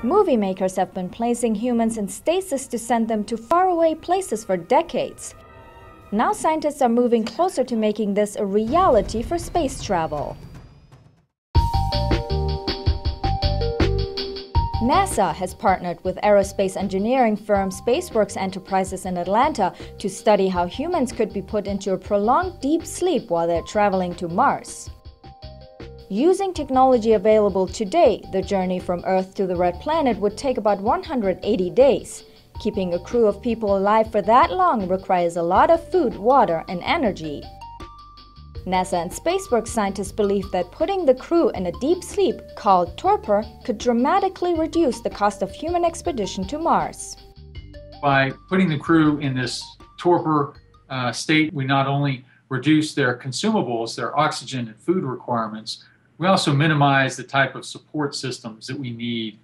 Movie makers have been placing humans in stasis to send them to faraway places for decades. Now scientists are moving closer to making this a reality for space travel. NASA has partnered with aerospace engineering firm SpaceWorks Enterprises in Atlanta to study how humans could be put into a prolonged deep sleep while they're traveling to Mars. Using technology available today, the journey from Earth to the Red Planet would take about 180 days. Keeping a crew of people alive for that long requires a lot of food, water, and energy. NASA and SpaceWorks scientists believe that putting the crew in a deep sleep, called torpor, could dramatically reduce the cost of human expedition to Mars. By putting the crew in this torpor state, we not only reduce their consumables, their oxygen and food requirements, we also minimize the type of support systems that we need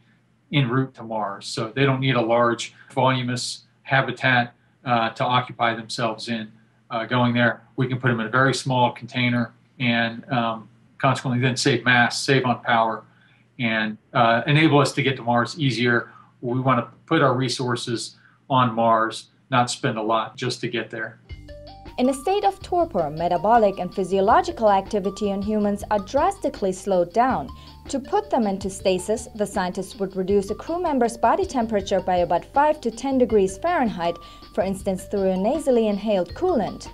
en route to Mars. So they don't need a large voluminous habitat to occupy themselves in. Going there, we can put them in a very small container and consequently then save mass, save on power, and enable us to get to Mars easier. We want to put our resources on Mars, not spend a lot just to get there. In a state of torpor, metabolic and physiological activity in humans are drastically slowed down. To put them into stasis, the scientists would reduce a crew member's body temperature by about 5 to 10 degrees Fahrenheit, for instance through a nasally inhaled coolant.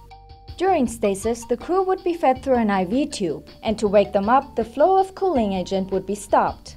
During stasis, the crew would be fed through an IV tube, and to wake them up, the flow of cooling agent would be stopped.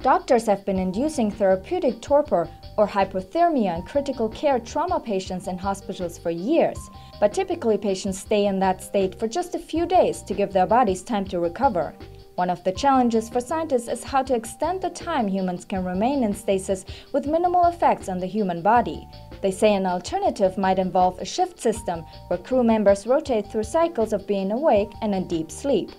Doctors have been inducing therapeutic torpor or hypothermia in critical care trauma patients in hospitals for years, but typically patients stay in that state for just a few days to give their bodies time to recover. One of the challenges for scientists is how to extend the time humans can remain in stasis with minimal effects on the human body. They say an alternative might involve a shift system where crew members rotate through cycles of being awake and in deep sleep.